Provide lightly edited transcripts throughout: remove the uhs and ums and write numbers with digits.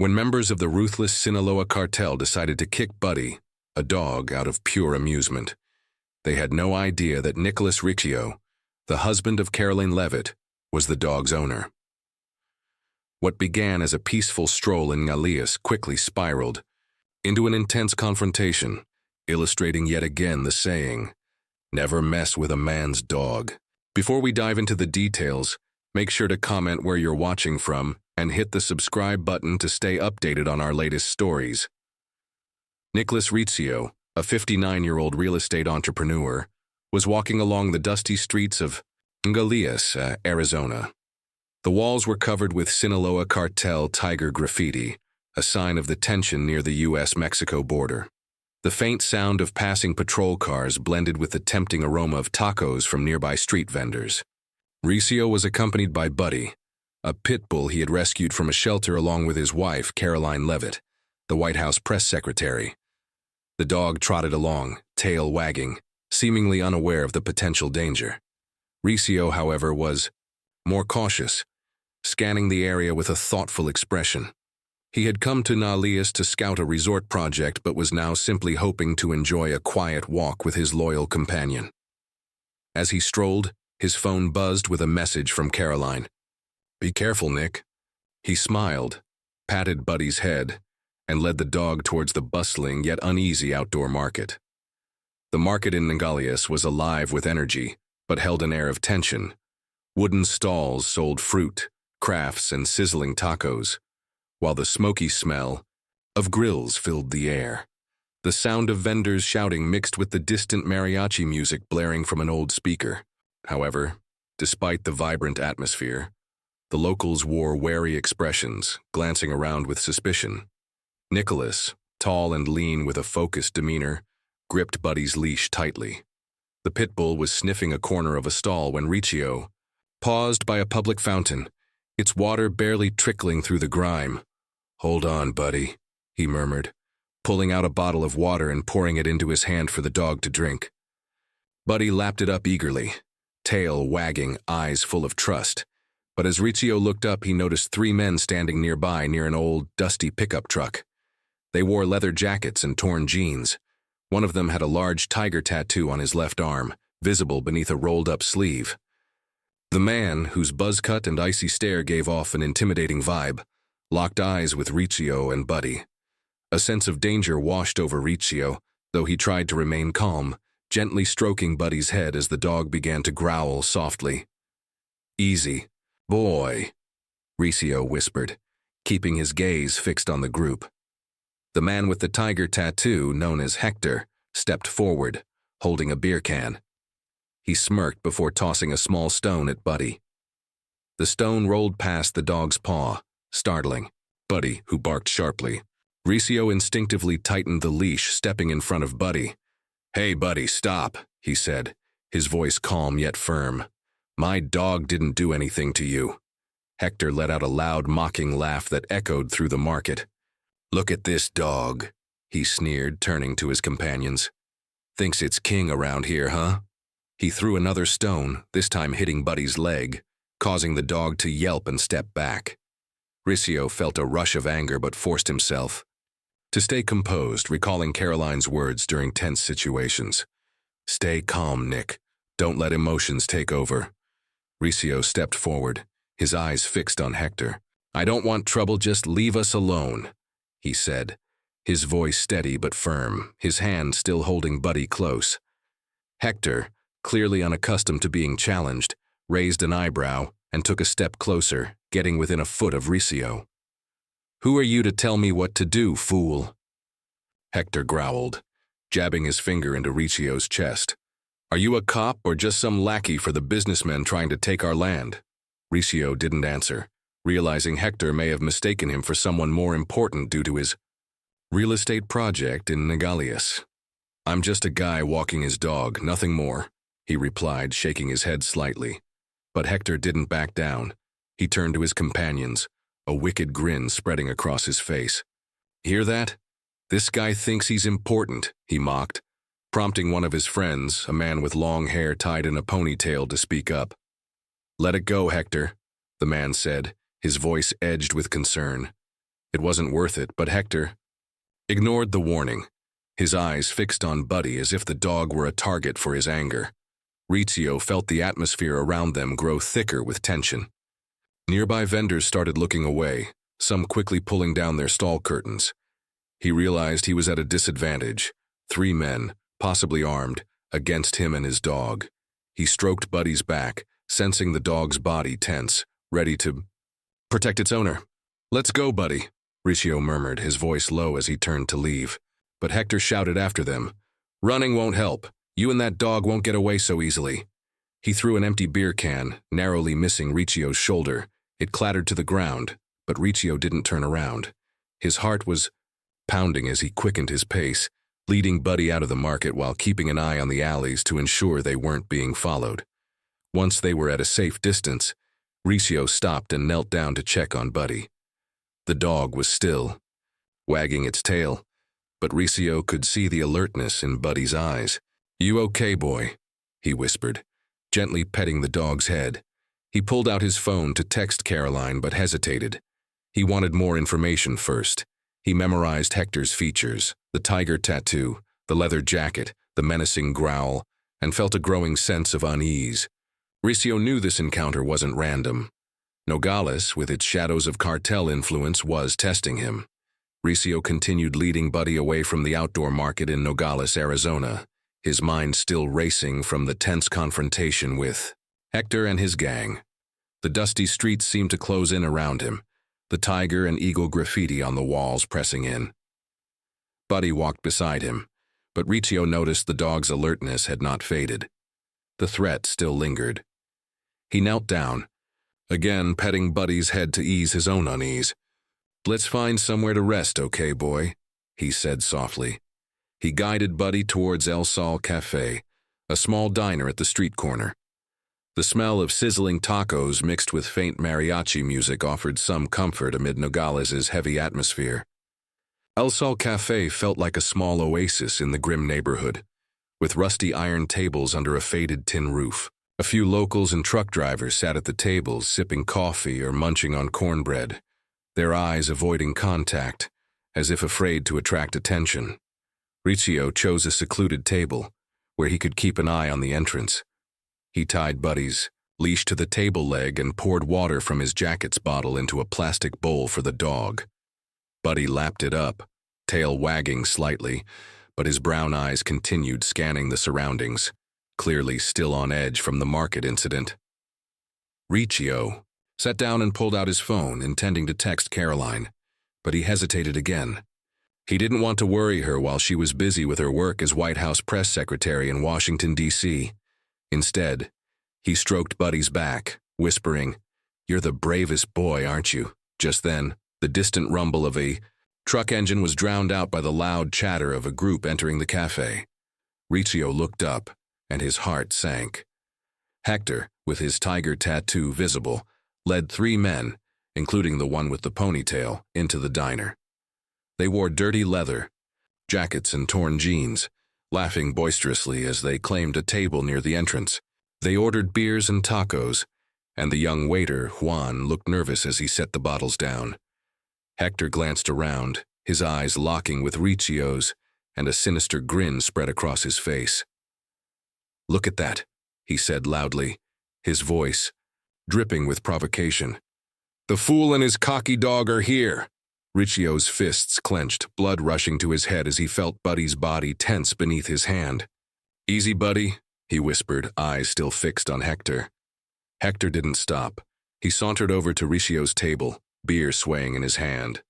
when members of the ruthless Sinaloa cartel decided to kick Buddy, a dog, out of pure amusement. They had no idea that Nicholas Riccio, the husband of Caroline Levitt, was the dog's owner. What began as a peaceful stroll in Ngalias quickly spiraled into an intense confrontation, illustrating yet again the saying, "Never mess with a man's dog." Before we dive into the details, make sure to comment where you're watching from and hit the subscribe button to stay updated on our latest stories. Nicholas Riccio, a 59-year-old real estate entrepreneur, was walking along the dusty streets of Ngalias, Arizona. The walls were covered with Sinaloa cartel tiger graffiti, a sign of the tension near the U.S.-Mexico border. The faint sound of passing patrol cars blended with the tempting aroma of tacos from nearby street vendors. Riccio was accompanied by Buddy, a pit bull he had rescued from a shelter along with his wife, Caroline Levitt, the White House press secretary. The dog trotted along, tail wagging, seemingly unaware of the potential danger. Riccio, however, was more cautious, scanning the area with a thoughtful expression. He had come to Ngalias to scout a resort project but was now simply hoping to enjoy a quiet walk with his loyal companion. As he strolled, his phone buzzed with a message from Caroline. "Be careful, Nick." He smiled, patted Buddy's head, and led the dog towards the bustling yet uneasy outdoor market. The market in Ngalias was alive with energy, but held an air of tension. Wooden stalls sold fruit, crafts, and sizzling tacos, while the smoky smell of grills filled the air. The sound of vendors shouting mixed with the distant mariachi music blaring from an old speaker. However, despite the vibrant atmosphere, the locals wore wary expressions, glancing around with suspicion. Nicholas, tall and lean with a focused demeanor, gripped Buddy's leash tightly. The pit bull was sniffing a corner of a stall when Riccio paused by a public fountain, its water barely trickling through the grime. "Hold on, Buddy," he murmured, pulling out a bottle of water and pouring it into his hand for the dog to drink. Buddy lapped it up eagerly, tail wagging, eyes full of trust. But as Riccio looked up, he noticed three men standing nearby near an old, dusty pickup truck. They wore leather jackets and torn jeans. One of them had a large tiger tattoo on his left arm, visible beneath a rolled-up sleeve. The man, whose buzz cut and icy stare gave off an intimidating vibe, locked eyes with Riccio and Buddy. A sense of danger washed over Riccio, though he tried to remain calm, gently stroking Buddy's head as the dog began to growl softly. "Easy, boy," Riccio whispered, keeping his gaze fixed on the group. The man with the tiger tattoo, known as Hector, stepped forward, holding a beer can. He smirked before tossing a small stone at Buddy. The stone rolled past the dog's paw, startling Buddy, who barked sharply. Riccio instinctively tightened the leash, stepping in front of Buddy. "Hey, Buddy, stop," he said, his voice calm yet firm. "My dog didn't do anything to you." Hector let out a loud, mocking laugh that echoed through the market. "Look at this dog," he sneered, turning to his companions. "Thinks it's king around here, huh?" He threw another stone, this time hitting Buddy's leg, causing the dog to yelp and step back. Riccio felt a rush of anger but forced himself to stay composed, recalling Caroline's words during tense situations. "Stay calm, Nick. Don't let emotions take over." Riccio stepped forward, his eyes fixed on Hector. "I don't want trouble, just leave us alone," he said, his voice steady but firm, his hand still holding Buddy close. Hector, clearly unaccustomed to being challenged, raised an eyebrow and took a step closer, getting within a foot of Riccio. "Who are you to tell me what to do, fool?" Hector growled, jabbing his finger into Riccio's chest. "Are you a cop or just some lackey for the businessmen trying to take our land?" Riccio didn't answer, realizing Hector may have mistaken him for someone more important due to his real estate project in Ngalias. "I'm just a guy walking his dog, nothing more," he replied, shaking his head slightly. But Hector didn't back down. He turned to his companions, a wicked grin spreading across his face. "Hear that? This guy thinks he's important," he mocked, prompting one of his friends, a man with long hair tied in a ponytail, to speak up. "Let it go, Hector," the man said, his voice edged with concern. It wasn't worth it, but Hector ignored the warning, his eyes fixed on Buddy as if the dog were a target for his anger. Rizzio felt the atmosphere around them grow thicker with tension. Nearby vendors started looking away, some quickly pulling down their stall curtains. He realized he was at a disadvantage. 3 men, possibly armed, against him and his dog. He stroked Buddy's back, sensing the dog's body tense, ready to protect its owner. "Let's go, Buddy," Rizzio murmured, his voice low as he turned to leave. But Hector shouted after them, "Running won't help. You and that dog won't get away so easily." He threw an empty beer can, narrowly missing Riccio's shoulder. It clattered to the ground, but Rizzio didn't turn around. His heart was pounding as he quickened his pace, leading Buddy out of the market while keeping an eye on the alleys to ensure they weren't being followed. Once they were at a safe distance, Rizzio stopped and knelt down to check on Buddy. The dog was still, wagging its tail, but Rizzio could see the alertness in Buddy's eyes. "You okay, boy?" he whispered, gently petting the dog's head. He pulled out his phone to text Caroline but hesitated. He wanted more information first. He memorized Hector's features, the tiger tattoo, the leather jacket, the menacing growl, and felt a growing sense of unease. Rizzio knew this encounter wasn't random. Nogales, with its shadows of cartel influence, was testing him. Rizzio continued leading Buddy away from the outdoor market in Nogales, Arizona, his mind still racing from the tense confrontation with Hector and his gang. The dusty streets seemed to close in around him, the tiger and eagle graffiti on the walls pressing in. Buddy walked beside him, but Rizzio noticed the dog's alertness had not faded. The threat still lingered. He knelt down, again petting Buddy's head to ease his own unease. "Let's find somewhere to rest, okay, boy?" he said softly. He guided Buddy towards El Sol Cafe, a small diner at the street corner. The smell of sizzling tacos mixed with faint mariachi music offered some comfort amid Nogales' heavy atmosphere. El Sol Cafe felt like a small oasis in the grim neighborhood, with rusty iron tables under a faded tin roof. A few locals and truck drivers sat at the tables sipping coffee or munching on cornbread, their eyes avoiding contact, as if afraid to attract attention. Rizzio chose a secluded table, where he could keep an eye on the entrance. He tied Buddy's leash to the table leg and poured water from his jacket's bottle into a plastic bowl for the dog. Buddy lapped it up, tail wagging slightly, but his brown eyes continued scanning the surroundings, clearly still on edge from the market incident. Rizzio sat down and pulled out his phone, intending to text Caroline, but he hesitated again. He didn't want to worry her while she was busy with her work as White House press secretary in Washington, D.C. Instead, he stroked Buddy's back, whispering, "You're the bravest boy, aren't you?" Just then, the distant rumble of a truck engine was drowned out by the loud chatter of a group entering the cafe. Rizzio looked up, and his heart sank. Hector, with his tiger tattoo visible, led 3 men, including the one with the ponytail, into the diner. They wore dirty leather jackets and torn jeans, laughing boisterously as they claimed a table near the entrance. They ordered beers and tacos, and the young waiter, Juan, looked nervous as he set the bottles down. Hector glanced around, his eyes locking with Rizzio's, and a sinister grin spread across his face. "Look at that," he said loudly, his voice dripping with provocation. "The fool and his cocky dog are here." Riccio's fists clenched, blood rushing to his head as he felt Buddy's body tense beneath his hand. "Easy, Buddy," he whispered, eyes still fixed on Hector. Hector didn't stop. He sauntered over to Riccio's table, beer swaying in his hand.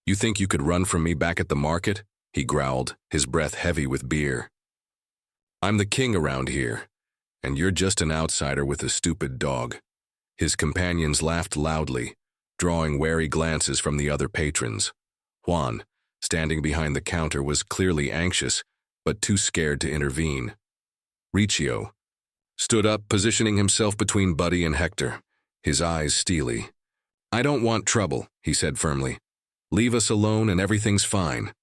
"You think you could run from me back at the market?" he growled, his breath heavy with beer. "I'm the king around here, and you're just an outsider with a stupid dog." His companions laughed loudly, drawing wary glances from the other patrons. Juan, standing behind the counter, was clearly anxious, but too scared to intervene. Rizzio stood up, positioning himself between Buddy and Hector, his eyes steely. "I don't want trouble," he said firmly. "Leave us alone and everything's fine."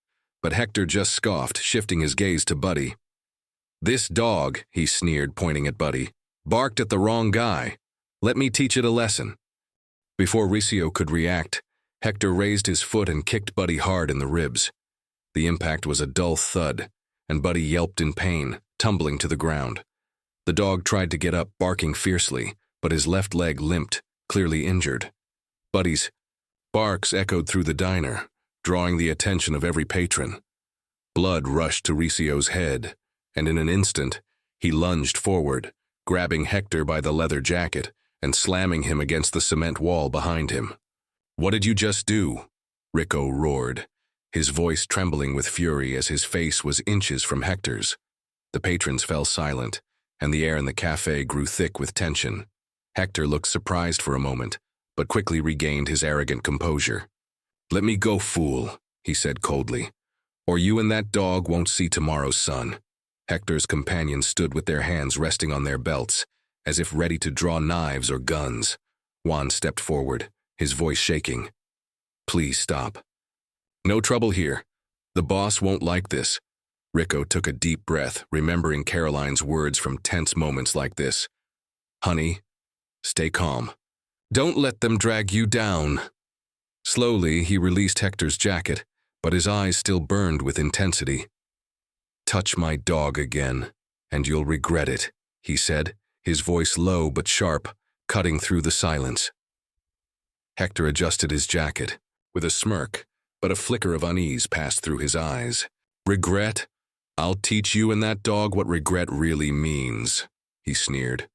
But Hector just scoffed, shifting his gaze to Buddy. "This dog," he sneered, pointing at Buddy, "barked at the wrong guy. Let me teach it a lesson." Before Rizzio could react, Hector raised his foot and kicked Buddy hard in the ribs. The impact was a dull thud, and Buddy yelped in pain, tumbling to the ground. The dog tried to get up, barking fiercely, but his left leg limped, clearly injured. Buddy's barks echoed through the diner, drawing the attention of every patron. Blood rushed to Ricio's head, and in an instant, he lunged forward, grabbing Hector by the leather jacket and slamming him against the cement wall behind him. "What did you just do?" Rico roared, his voice trembling with fury as his face was inches from Hector's. The patrons fell silent, and the air in the cafe grew thick with tension. Hector looked surprised for a moment, but quickly regained his arrogant composure. "Let me go, fool," he said coldly, "or you and that dog won't see tomorrow's sun." Hector's companions stood with their hands resting on their belts, as if ready to draw knives or guns. Juan stepped forward, his voice shaking. "Please stop. No trouble here. The boss won't like this." Rico took a deep breath, remembering Caroline's words from tense moments like this. "Honey, stay calm. Don't let them drag you down." Slowly, he released Hector's jacket, but his eyes still burned with intensity. "Touch my dog again, and you'll regret it," he said, his voice low but sharp, cutting through the silence. Hector adjusted his jacket, with a smirk, but a flicker of unease passed through his eyes. "Regret? I'll teach you and that dog what regret really means," he sneered.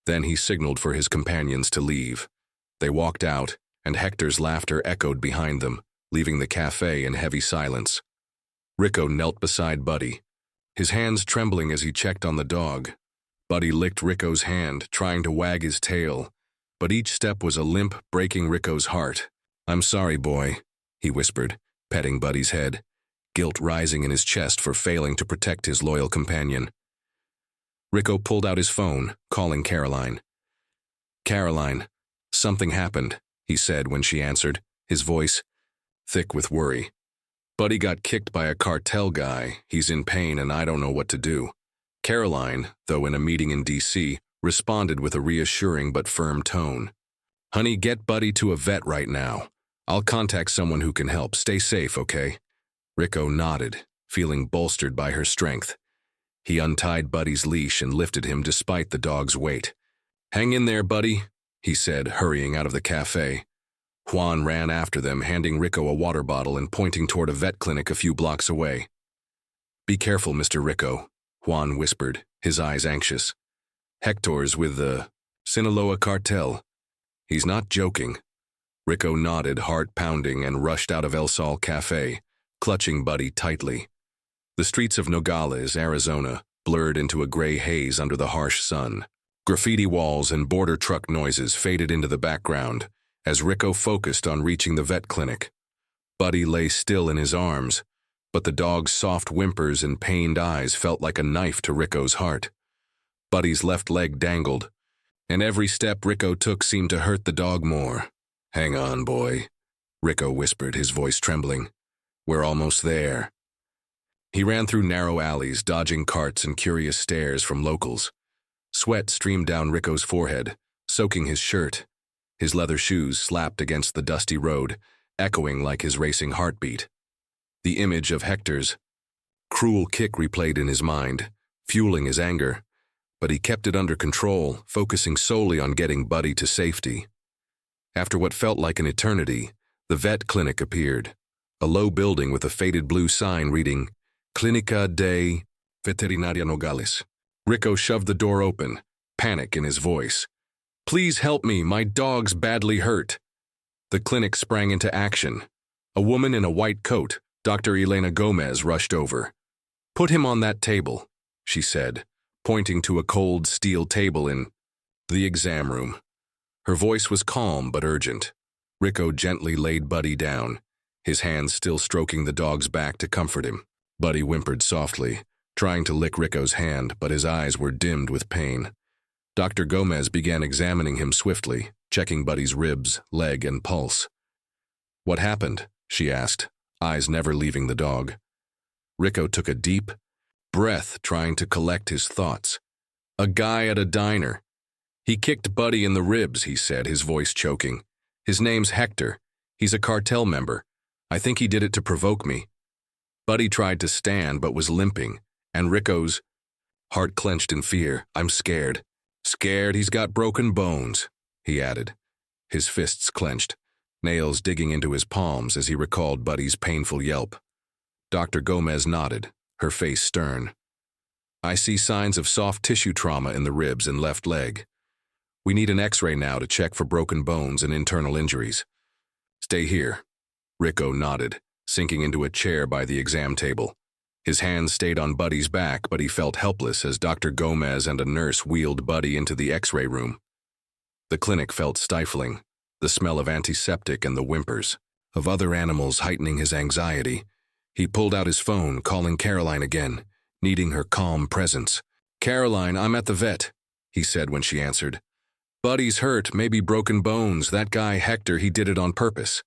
Then he signaled for his companions to leave. They walked out, and Hector's laughter echoed behind them, leaving the cafe in heavy silence. Rico knelt beside Buddy, his hands trembling as he checked on the dog. Buddy licked Rico's hand, trying to wag his tail, but each step was a limp, breaking Rico's heart. "I'm sorry, boy," he whispered, petting Buddy's head, guilt rising in his chest for failing to protect his loyal companion. Rico pulled out his phone, calling Caroline. "Caroline, something happened," he said when she answered, his voice thick with worry. "Buddy got kicked by a cartel guy. He's in pain and I don't know what to do." Caroline, though in a meeting in D.C., responded with a reassuring but firm tone. "Honey, get Buddy to a vet right now. I'll contact someone who can help. Stay safe, okay?" Rico nodded, feeling bolstered by her strength. He untied Buddy's leash and lifted him despite the dog's weight. "Hang in there, Buddy," he said, hurrying out of the cafe. Juan ran after them, handing Rico a water bottle and pointing toward a vet clinic a few blocks away. "Be careful, Mr. Rico," Juan whispered, his eyes anxious. "Hector's with the Sinaloa cartel. He's not joking." Rico nodded, heart pounding, and rushed out of El Sol Cafe, clutching Buddy tightly. The streets of Nogales, Arizona, blurred into a gray haze under the harsh sun. Graffiti walls and border truck noises faded into the background as Rico focused on reaching the vet clinic. Buddy lay still in his arms, but the dog's soft whimpers and pained eyes felt like a knife to Rico's heart. Buddy's left leg dangled, and every step Rico took seemed to hurt the dog more. "Hang on, boy," Rico whispered, his voice trembling. "We're almost there." He ran through narrow alleys, dodging carts and curious stares from locals. Sweat streamed down Rico's forehead, soaking his shirt. His leather shoes slapped against the dusty road, echoing like his racing heartbeat. The image of Hector's cruel kick replayed in his mind, fueling his anger, but he kept it under control, focusing solely on getting Buddy to safety. After what felt like an eternity, the vet clinic appeared, a low building with a faded blue sign reading, Clínica de Veterinaria Nogales. Rico shoved the door open, panic in his voice. "Please help me, my dog's badly hurt." The clinic sprang into action. A woman in a white coat, Dr. Elena Gomez, rushed over. "Put him on that table," she said, pointing to a cold steel table in the exam room. Her voice was calm but urgent. Rico gently laid Buddy down, his hands still stroking the dog's back to comfort him. Buddy whimpered softly, trying to lick Rico's hand, but his eyes were dimmed with pain. Dr. Gomez began examining him swiftly, checking Buddy's ribs, leg, and pulse. "What happened?" she asked, eyes never leaving the dog. Rico took a deep breath, trying to collect his thoughts. "A guy at a diner. He kicked Buddy in the ribs," he said, his voice choking. "His name's Hector. He's a cartel member. I think he did it to provoke me. Buddy tried to stand but was limping, and Rico's heart clenched in fear. I'm scared. Scared he's got broken bones, he added. His fists clenched, nails digging into his palms as he recalled Buddy's painful yelp. Dr. Gomez nodded, her face stern. I see signs of soft tissue trauma in the ribs and left leg. We need an X-ray now to check for broken bones and internal injuries. Stay here. Rico nodded, sinking into a chair by the exam table. His hands stayed on Buddy's back, but he felt helpless as Dr. Gomez and a nurse wheeled Buddy into the X-ray room. The clinic felt stifling, the smell of antiseptic and the whimpers of other animals heightening his anxiety. He pulled out his phone, calling Caroline again, needing her calm presence. Caroline, I'm at the vet, he said when she answered. Buddy's hurt, maybe broken bones. That guy Hector, he did it on purpose.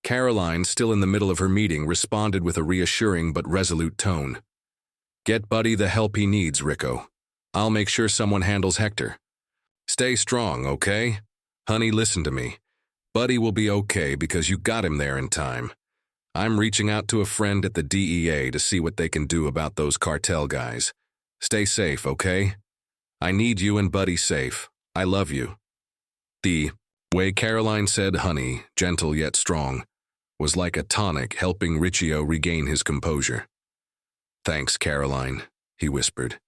Caroline, still in the middle of her meeting, responded with a reassuring but resolute tone. Get Buddy the help he needs, Rico. I'll make sure someone handles Hector. Stay strong, okay? Honey, listen to me. Buddy will be okay because you got him there in time. I'm reaching out to a friend at the DEA to see what they can do about those cartel guys. Stay safe, okay? I need you and Buddy safe. I love you. The way Caroline said honey, gentle yet strong, was like a tonic helping Riccio regain his composure. Thanks, Caroline, he whispered.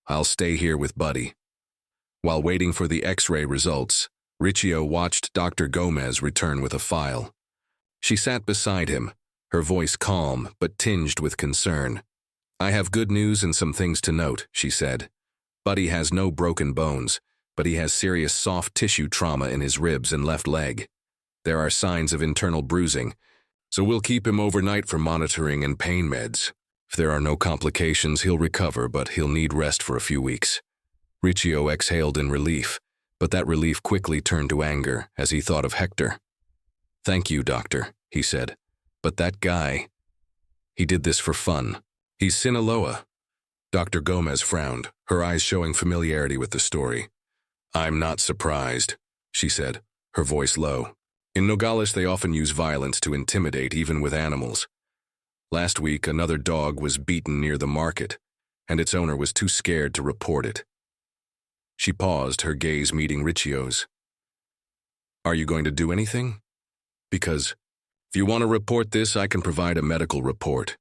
I'll stay here with Buddy. While waiting for the X-ray results, Riccio watched Dr. Gomez return with a file. She sat beside him, her voice calm but tinged with concern. I have good news and some things to note, she said. Buddy has no broken bones, but he has serious soft tissue trauma in his ribs and left leg. There are signs of internal bruising, so we'll keep him overnight for monitoring and pain meds. If there are no complications, he'll recover, but he'll need rest for a few weeks. Riccio exhaled in relief, but that relief quickly turned to anger as he thought of Hector. Thank you, doctor, he said. But that guy, he did this for fun. He's Sinaloa. Dr. Gomez frowned, her eyes showing familiarity with the story. I'm not surprised, she said, her voice low. In Nogales, they often use violence to intimidate even with animals. Last week, another dog was beaten near the market, and its owner was too scared to report it. She paused, her gaze meeting Riccio's. Are you going to do anything? Because if you want to report this, I can provide a medical report.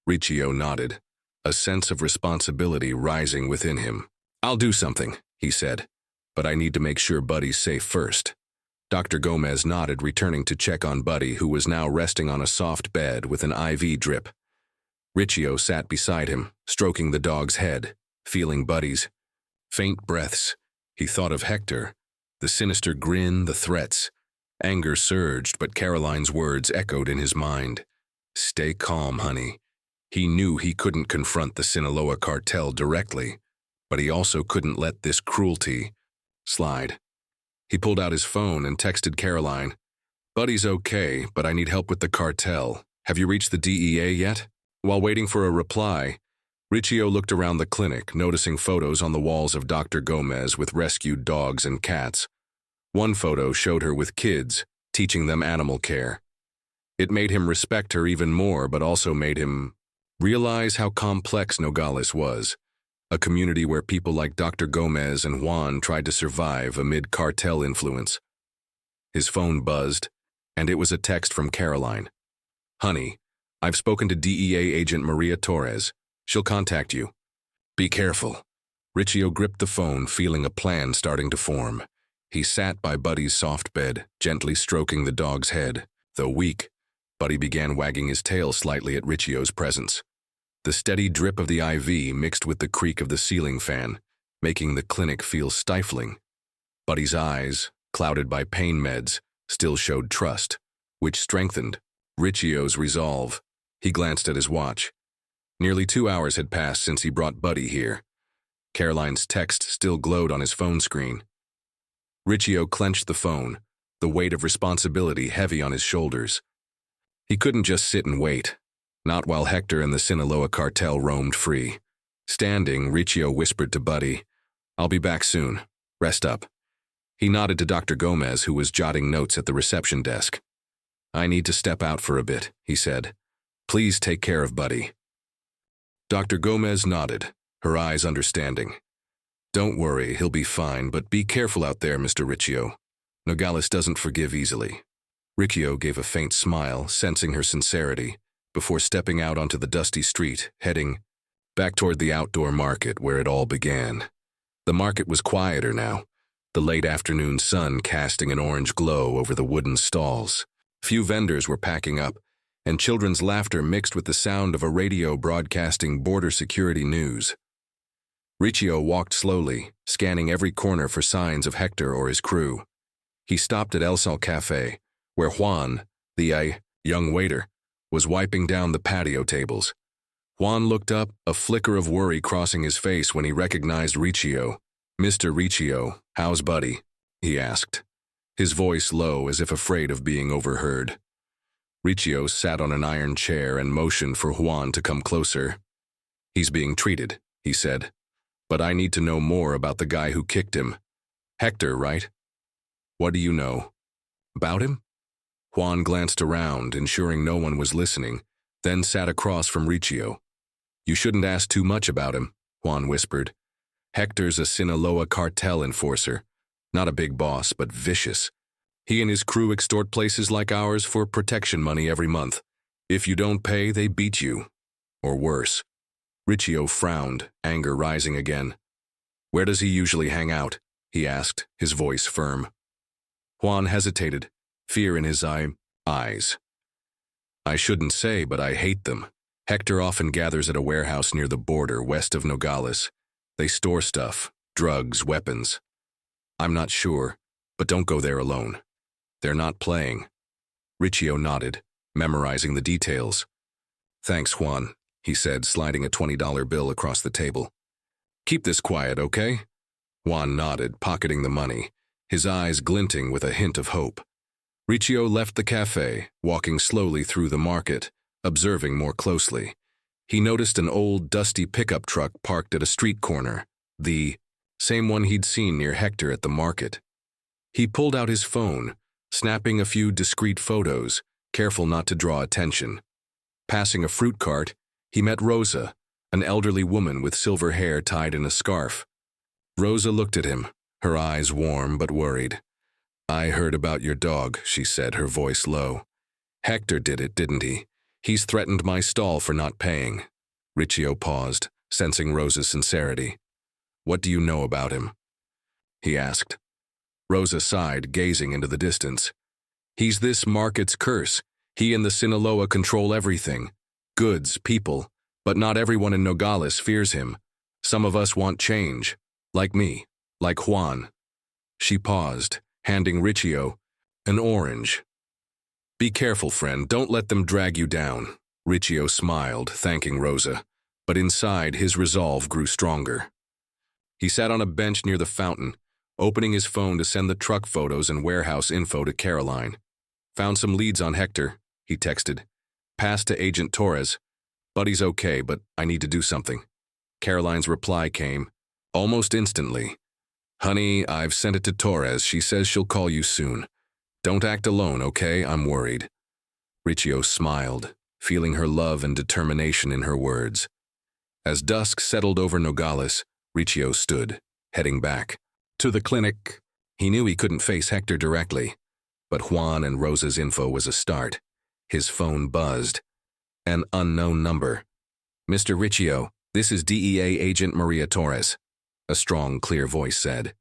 Riccio nodded, a sense of responsibility rising within him. I'll do something, he said, but I need to make sure Buddy's safe first. Dr. Gomez nodded, returning to check on Buddy, who was now resting on a soft bed with an IV drip. Riccio sat beside him, stroking the dog's head, feeling Buddy's faint breaths. He thought of Hector, the sinister grin, the threats. Anger surged, but Caroline's words echoed in his mind. Stay calm, honey. He knew he couldn't confront the Sinaloa cartel directly, but he also couldn't let this cruelty slide. He pulled out his phone and texted Caroline, Buddy's okay, but I need help with the cartel. Have you reached the DEA yet? While waiting for a reply, Riccio looked around the clinic, noticing photos on the walls of Dr. Gomez with rescued dogs and cats. One photo showed her with kids, teaching them animal care. It made him respect her even more, but also made him realize how complex Nogales was, a community where people like Dr. Gomez and Juan tried to survive amid cartel influence. His phone buzzed, and it was a text from Caroline. Honey, I've spoken to DEA agent Maria Torres. She'll contact you. Be careful. Riccio gripped the phone, feeling a plan starting to form. He sat by Buddy's soft bed, gently stroking the dog's head. Though weak, Buddy began wagging his tail slightly at Riccio's presence. The steady drip of the IV mixed with the creak of the ceiling fan, making the clinic feel stifling. Buddy's eyes, clouded by pain meds, still showed trust, which strengthened Riccio's resolve. He glanced at his watch. Nearly 2 hours had passed since he brought Buddy here. Caroline's text still glowed on his phone screen. Riccio clenched the phone, the weight of responsibility heavy on his shoulders. He couldn't just sit and wait, not while Hector and the Sinaloa cartel roamed free. Standing, Riccio whispered to Buddy, I'll be back soon. Rest up. He nodded to Dr. Gomez, who was jotting notes at the reception desk. I need to step out for a bit, he said. Please take care of Buddy. Dr. Gomez nodded, her eyes understanding. Don't worry, he'll be fine, but be careful out there, Mr. Riccio. Nogales doesn't forgive easily. Riccio gave a faint smile, sensing her sincerity, before stepping out onto the dusty street, heading back toward the outdoor market where it all began. The market was quieter now, the late afternoon sun casting an orange glow over the wooden stalls. Few vendors were packing up, and children's laughter mixed with the sound of a radio broadcasting border security news. Riccio walked slowly, scanning every corner for signs of Hector or his crew. He stopped at El Sol Cafe, where Juan, the young waiter, was wiping down the patio tables. Juan looked up, a flicker of worry crossing his face when he recognized Riccio. Mr. Riccio, how's Buddy? He asked, his voice low as if afraid of being overheard. Riccio sat on an iron chair and motioned for Juan to come closer. He's being treated, he said, but I need to know more about the guy who kicked him. Hector, right? What do you know? About him? Juan glanced around, ensuring no one was listening, then sat across from Riccio. You shouldn't ask too much about him, Juan whispered. Hector's a Sinaloa cartel enforcer. Not a big boss, but vicious. He and his crew extort places like ours for protection money every month. If you don't pay, they beat you. Or worse. Riccio frowned, anger rising again. Where does he usually hang out? He asked, his voice firm. Juan hesitated, fear in his eyes. I shouldn't say, but I hate them. Hector often gathers at a warehouse near the border west of Nogales. They store stuff, drugs, weapons. I'm not sure, but don't go there alone. They're not playing. Riccio nodded, memorizing the details. Thanks, Juan, he said, sliding a $20 bill across the table. Keep this quiet, okay? Juan nodded, pocketing the money, his eyes glinting with a hint of hope. Riccio left the cafe, walking slowly through the market, observing more closely. He noticed an old, dusty pickup truck parked at a street corner, the same one he'd seen near Hector at the market. He pulled out his phone, snapping a few discreet photos, careful not to draw attention. Passing a fruit cart, he met Rosa, an elderly woman with silver hair tied in a scarf. Rosa looked at him, her eyes warm but worried. I heard about your dog, she said, her voice low. Hector did it, didn't he? He's threatened my stall for not paying. Riccio paused, sensing Rosa's sincerity. What do you know about him? He asked. Rosa sighed, gazing into the distance. He's this market's curse. He and the Sinaloa control everything. Goods, people, but not everyone in Nogales fears him. Some of us want change. Like me, like Juan. She paused, handing Riccio an orange. Be careful, friend, don't let them drag you down. Riccio smiled, thanking Rosa, but inside his resolve grew stronger. He sat on a bench near the fountain, opening his phone to send the truck photos and warehouse info to Caroline. Found some leads on Hector, he texted. Passed to Agent Torres. Buddy's okay, but I need to do something. Caroline's reply came, almost instantly. Honey, I've sent it to Torres. She says she'll call you soon. Don't act alone, okay? I'm worried. Riccio smiled, feeling her love and determination in her words. As dusk settled over Nogales, Riccio stood, heading back to the clinic. He knew he couldn't face Hector directly, but Juan and Rosa's info was a start. His phone buzzed. An unknown number. Mr. Riccio, this is DEA Agent Maria Torres. A strong, clear voice said.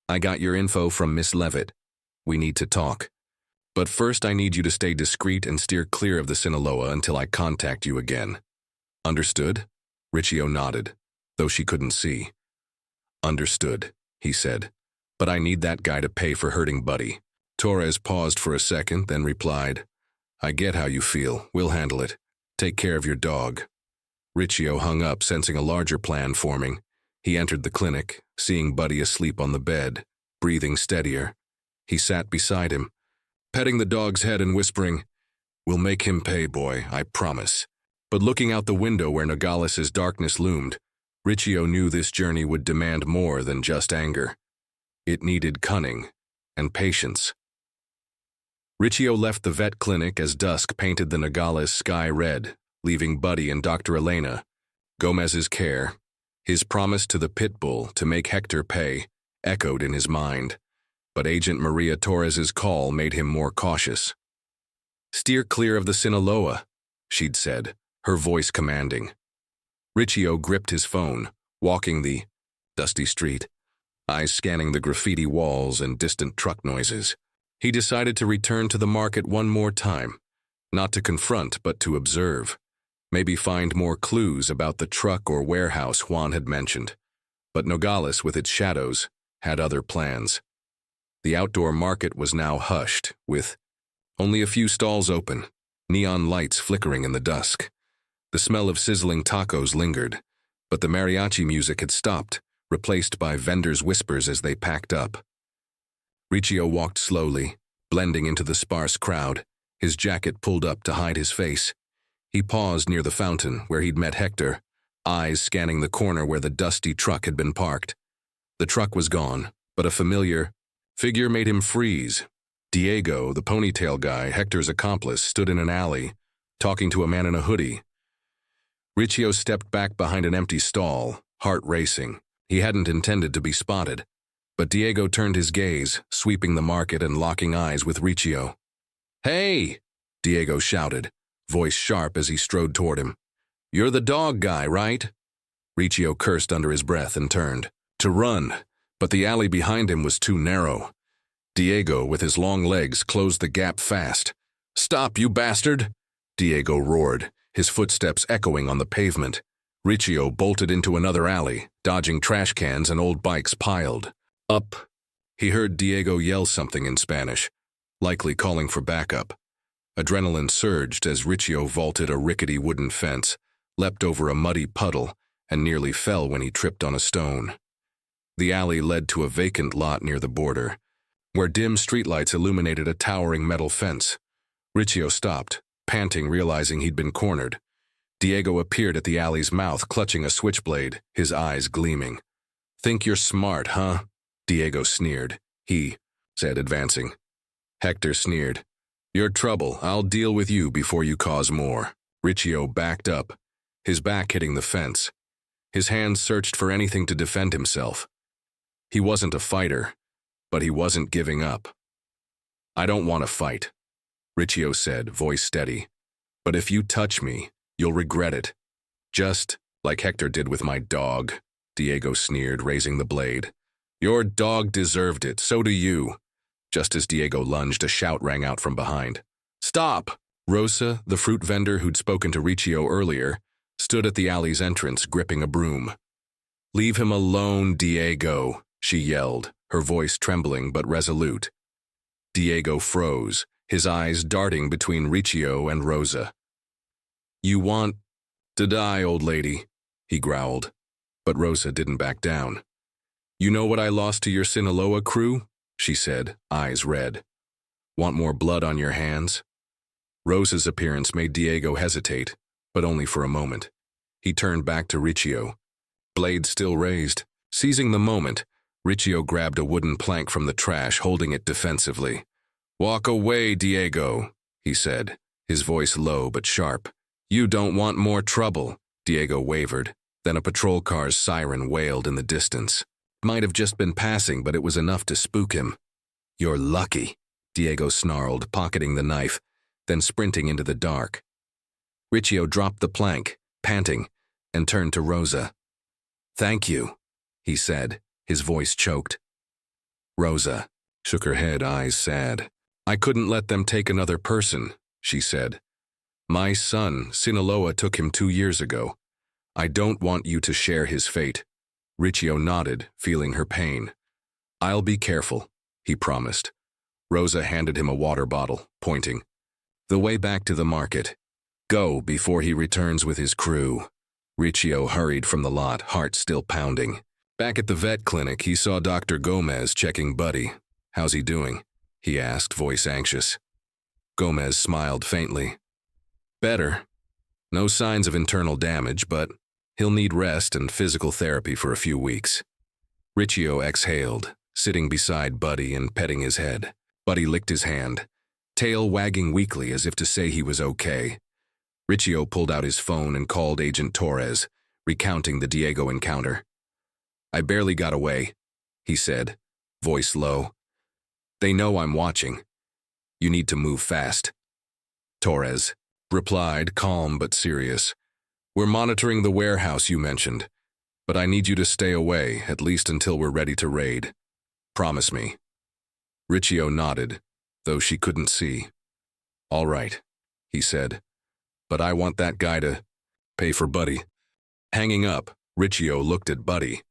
I got your info from Miss Levitt. We need to talk. But first I need you to stay discreet and steer clear of the Sinaloa until I contact you again. Understood? Riccio nodded, though she couldn't see. Understood, he said. But I need that guy to pay for hurting Buddy. Torres paused for a second, then replied, I get how you feel. We'll handle it. Take care of your dog. Riccio hung up, sensing a larger plan forming. He entered the clinic, seeing Buddy asleep on the bed, breathing steadier. He sat beside him, petting the dog's head and whispering, We'll make him pay, boy, I promise. But looking out the window where Nogales' darkness loomed, Riccio knew this journey would demand more than just anger. It needed cunning and patience. Riccio left the vet clinic as dusk painted the Nogales sky red, leaving Buddy in Dr. Elena Gomez's care. His promise to the pit bull to make Hector pay echoed in his mind, but Agent Maria Torres's call made him more cautious. "Steer clear of the Sinaloa," she'd said, her voice commanding. Riccio gripped his phone, walking the dusty street, eyes scanning the graffiti walls and distant truck noises. He decided to return to the market one more time, not to confront but to observe. Maybe find more clues about the truck or warehouse Juan had mentioned. But Nogales, with its shadows, had other plans. The outdoor market was now hushed, with only a few stalls open, neon lights flickering in the dusk. The smell of sizzling tacos lingered, but the mariachi music had stopped, replaced by vendors' whispers as they packed up. Riccio walked slowly, blending into the sparse crowd, his jacket pulled up to hide his face. He paused near the fountain where he'd met Hector, eyes scanning the corner where the dusty truck had been parked. The truck was gone, but a familiar figure made him freeze. Diego, the ponytail guy, Hector's accomplice, stood in an alley, talking to a man in a hoodie. Riccio stepped back behind an empty stall, heart racing. He hadn't intended to be spotted, but Diego turned his gaze, sweeping the market and locking eyes with Riccio. "Hey!" Diego shouted, voice sharp as he strode toward him. "You're the dog guy, right?" Riccio cursed under his breath and turned to run, but the alley behind him was too narrow. Diego, with his long legs, closed the gap fast. "Stop, you bastard!" Diego roared, his footsteps echoing on the pavement. Riccio bolted into another alley, dodging trash cans and old bikes piled up. He heard Diego yell something in Spanish, likely calling for backup. Adrenaline surged as Riccio vaulted a rickety wooden fence, leapt over a muddy puddle, and nearly fell when he tripped on a stone. The alley led to a vacant lot near the border, where dim streetlights illuminated a towering metal fence. Riccio stopped, panting, realizing he'd been cornered. Diego appeared at the alley's mouth, clutching a switchblade, his eyes gleaming. "Think you're smart, huh?" Diego sneered. "He," said, advancing. Hector sneered. "You're trouble. I'll deal with you before you cause more." Riccio backed up, his back hitting the fence. His hands searched for anything to defend himself. He wasn't a fighter, but he wasn't giving up. "I don't want to fight," Riccio said, voice steady. "But if you touch me, you'll regret it. Just like Hector did with my dog," Diego sneered, raising the blade. "Your dog deserved it, so do you." Just as Diego lunged, a shout rang out from behind. "Stop!" Rosa, the fruit vendor who'd spoken to Riccio earlier, stood at the alley's entrance, gripping a broom. "Leave him alone, Diego," she yelled, her voice trembling but resolute. Diego froze, his eyes darting between Riccio and Rosa. "You want to die, old lady," he growled, but Rosa didn't back down. "You know what I lost to your Sinaloa crew?" she said, eyes red. "Want more blood on your hands?" Rosa's appearance made Diego hesitate, but only for a moment. He turned back to Riccio, blade still raised. Seizing the moment, Riccio grabbed a wooden plank from the trash, holding it defensively. "Walk away, Diego," he said, his voice low but sharp. "You don't want more trouble." Diego wavered, then a patrol car's siren wailed in the distance. Might have just been passing, but it was enough to spook him. "You're lucky," Diego snarled, pocketing the knife, then sprinting into the dark. Riccio dropped the plank, panting, and turned to Rosa. "Thank you," he said, his voice choked. Rosa shook her head, eyes sad. "I couldn't let them take another person," she said. "My son, Sinaloa, took him 2 years ago. I don't want you to share his fate." Riccio nodded, feeling her pain. "I'll be careful," he promised. Rosa handed him a water bottle, pointing. "The way back to the market. Go before he returns with his crew." Riccio hurried from the lot, heart still pounding. Back at the vet clinic, he saw Dr. Gomez checking Buddy. "How's he doing?" he asked, voice anxious. Gomez smiled faintly. "Better. No signs of internal damage, but he'll need rest and physical therapy for a few weeks." Riccio exhaled, sitting beside Buddy and petting his head. Buddy licked his hand, tail wagging weakly as if to say he was okay. Riccio pulled out his phone and called Agent Torres, recounting the Diego encounter. "I barely got away," he said, voice low. "They know I'm watching. You need to move fast." Torres replied, calm but serious. "We're monitoring the warehouse you mentioned, but I need you to stay away, at least until we're ready to raid. Promise me." Riccio nodded, though she couldn't see. "All right," he said, "but I want that guy to pay for Buddy." Hanging up, Riccio looked at Buddy.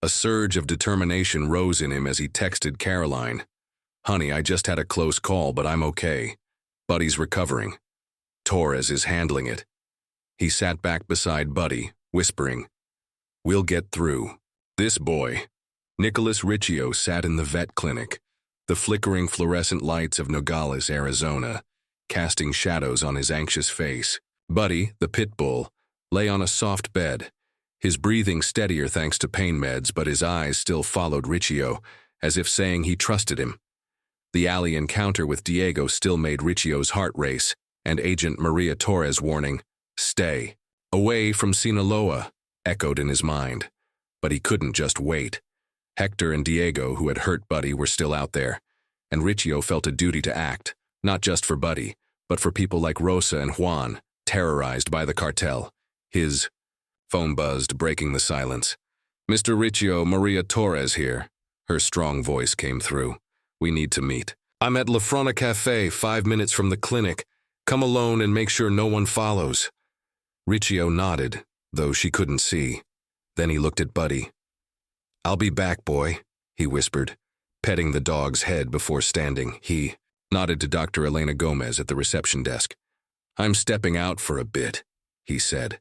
A surge of determination rose in him as he texted Caroline. "Honey, I just had a close call, but I'm okay. Buddy's recovering. Torres is handling it." He sat back beside Buddy, whispering, "We'll get through." This boy, Nicholas Riccio, sat in the vet clinic, the flickering fluorescent lights of Nogales, Arizona, casting shadows on his anxious face. Buddy, the pit bull, lay on a soft bed, his breathing steadier thanks to pain meds, but his eyes still followed Riccio, as if saying he trusted him. The alley encounter with Diego still made Riccio's heart race, and Agent Maria Torres' warning, "Stay away from Sinaloa," echoed in his mind. But he couldn't just wait. Hector and Diego, who had hurt Buddy, were still out there, and Riccio felt a duty to act, not just for Buddy, but for people like Rosa and Juan, terrorized by the cartel. His phone buzzed, breaking the silence. "Mr. Riccio, Maria Torres here." Her strong voice came through. "We need to meet. I'm at La Frona Cafe, 5 minutes from the clinic. Come alone and make sure no one follows." Riccio nodded, though she couldn't see. Then he looked at Buddy. "I'll be back, boy," he whispered, petting the dog's head before standing. He nodded to Dr. Elena Gomez at the reception desk. "I'm stepping out for a bit," he said.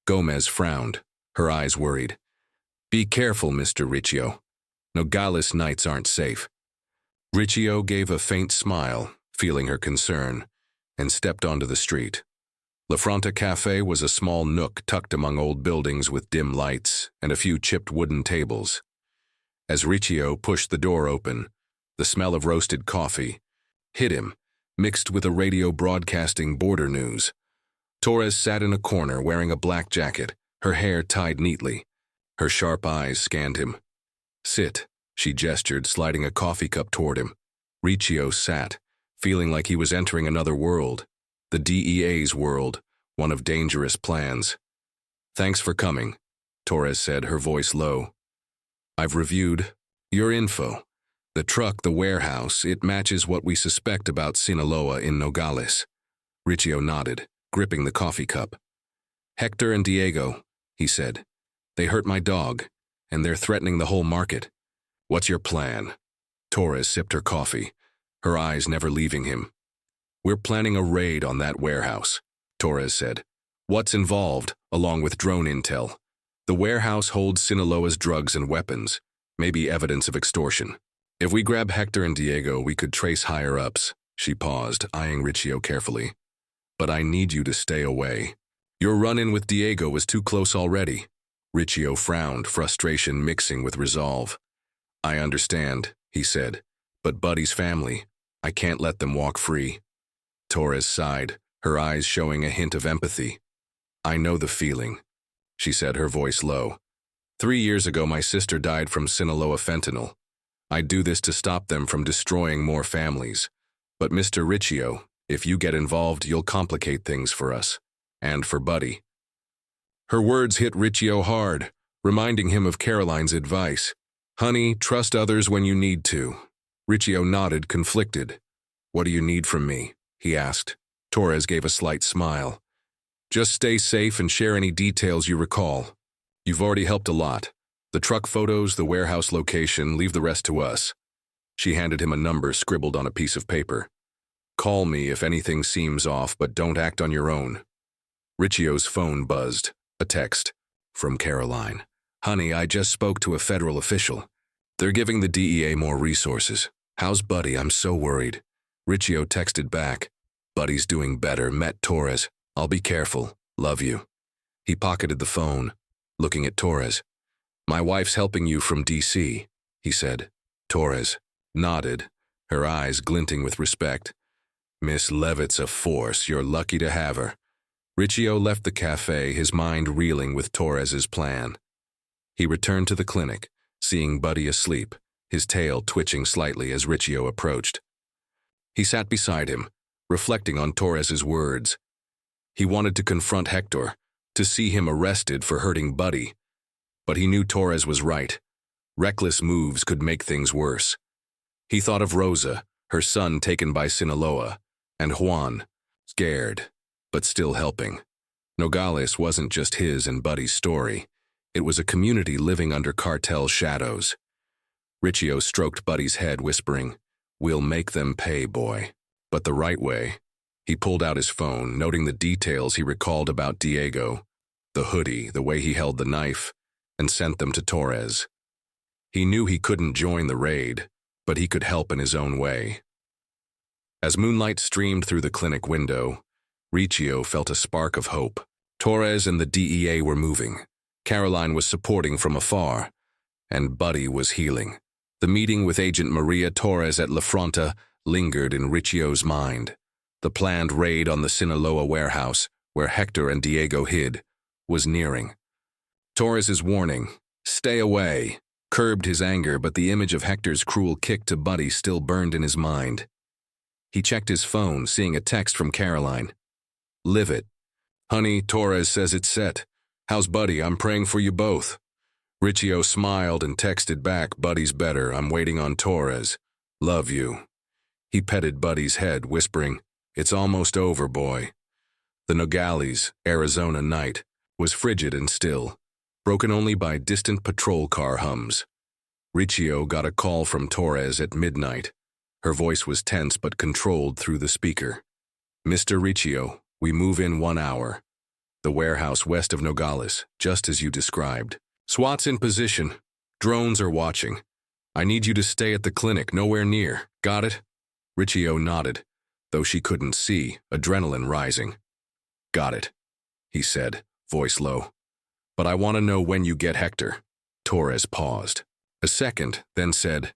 Gomez frowned, her eyes worried. "Be careful, Mr. Riccio. Nogales nights aren't safe." Riccio gave a faint smile, feeling her concern, and stepped onto the street. La Fronta Cafe was a small nook tucked among old buildings with dim lights and a few chipped wooden tables. As Riccio pushed the door open, the smell of roasted coffee hit him, mixed with a radio broadcasting border news. Torres sat in a corner wearing a black jacket, her hair tied neatly. Her sharp eyes scanned him. "Sit," she gestured, sliding a coffee cup toward him. Riccio sat, feeling like he was entering another world. The DEA's world, one of dangerous plans. "Thanks for coming," Torres said, her voice low. "I've reviewed your info. The truck, the warehouse, it matches what we suspect about Sinaloa in Nogales." Riccio nodded, gripping the coffee cup. "Hector and Diego," he said. "They hurt my dog, and they're threatening the whole market. What's your plan?" Torres sipped her coffee, her eyes never leaving him. "We're planning a raid on that warehouse," Torres said. "What's involved, along with drone intel? The warehouse holds Sinaloa's drugs and weapons, maybe evidence of extortion. If we grab Hector and Diego, we could trace higher-ups." She paused, eyeing Riccio carefully. "But I need you to stay away. Your run-in with Diego was too close already." Riccio frowned, frustration mixing with resolve. "I understand," he said, "but Buddy's family, I can't let them walk free." Torres sighed, her eyes showing a hint of empathy. "I know the feeling," she said, her voice low. 3 years ago, my sister died from Sinaloa fentanyl. I do this to stop them from destroying more families. But Mr. Riccio, if you get involved, you'll complicate things for us. And for Buddy." Her words hit Riccio hard, reminding him of Caroline's advice. "Honey, trust others when you need to." Riccio nodded, conflicted. "What do you need from me?" he asked. Torres gave a slight smile. "Just stay safe and share any details you recall. You've already helped a lot. The truck photos, the warehouse location, leave the rest to us." She handed him a number scribbled on a piece of paper. "Call me if anything seems off, but don't act on your own." Riccio's phone buzzed. A text from Caroline. "Honey, I just spoke to a federal official. They're giving the DEA more resources. How's Buddy? I'm so worried." Riccio texted back. "Buddy's doing better. Met Torres. I'll be careful. Love you." He pocketed the phone, looking at Torres. "My wife's helping you from DC," he said. Torres nodded, her eyes glinting with respect. Miss Levitt's a force. You're lucky to have her. Riccio left the cafe, his mind reeling with Torres's plan. He returned to the clinic, seeing Buddy asleep, his tail twitching slightly as Riccio approached. He sat beside him, reflecting on Torres's words. He wanted to confront Hector, to see him arrested for hurting Buddy. But he knew Torres was right. Reckless moves could make things worse. He thought of Rosa, her son taken by Sinaloa, and Juan, scared, but still helping. Nogales wasn't just his and Buddy's story. It was a community living under cartel shadows. Riccio stroked Buddy's head, whispering, "We'll make them pay, boy. But the right way." He pulled out his phone, noting the details he recalled about Diego, the hoodie, the way he held the knife, and sent them to Torres. He knew he couldn't join the raid, but he could help in his own way. As moonlight streamed through the clinic window, Riccio felt a spark of hope. Torres and the DEA were moving. Caroline was supporting from afar, and Buddy was healing. The meeting with Agent Maria Torres at La Fronta lingered in Riccio's mind. The planned raid on the Sinaloa warehouse, where Hector and Diego hid, was nearing. Torres's warning, "Stay away," curbed his anger, but the image of Hector's cruel kick to Buddy still burned in his mind. He checked his phone, seeing a text from Caroline. "Live it. Honey, Torres says it's set. How's Buddy? I'm praying for you both." Riccio smiled and texted back, "Buddy's better. I'm waiting on Torres. Love you." He petted Buddy's head, whispering, "It's almost over, boy." The Nogales, Arizona night was frigid and still, broken only by distant patrol car hums. Riccio got a call from Torres at midnight. Her voice was tense but controlled through the speaker. "Mr. Riccio, we move in 1 hour. The warehouse west of Nogales, just as you described. SWAT's in position. Drones are watching. I need you to stay at the clinic, nowhere near. Got it?" Riccio nodded, though she couldn't see, adrenaline rising. "Got it," he said, voice low. "But I want to know when you get Hector." Torres paused. A second, then said,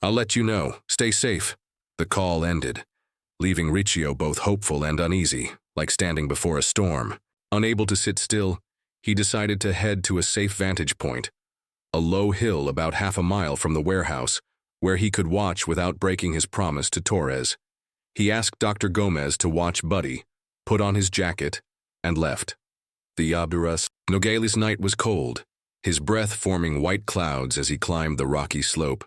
"I'll let you know. Stay safe." The call ended, leaving Riccio both hopeful and uneasy, like standing before a storm. Unable to sit still, he decided to head to a safe vantage point, a low hill about half a mile from the warehouse, where he could watch without breaking his promise to Torres. He asked Dr. Gomez to watch Buddy, put on his jacket, and left. The Obduras Nogales night was cold, his breath forming white clouds as he climbed the rocky slope.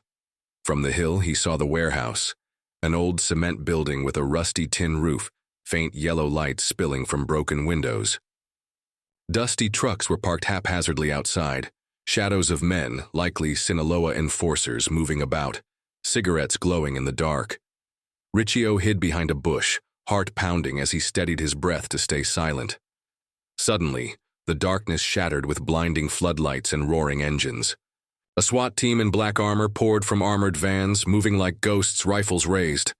From the hill he saw the warehouse, an old cement building with a rusty tin roof, faint yellow light spilling from broken windows. Dusty trucks were parked haphazardly outside, shadows of men, likely Sinaloa enforcers, moving about, cigarettes glowing in the dark. Riccio hid behind a bush, heart pounding as he steadied his breath to stay silent. Suddenly, the darkness shattered with blinding floodlights and roaring engines. A SWAT team in black armor poured from armored vans, moving like ghosts, rifles raised.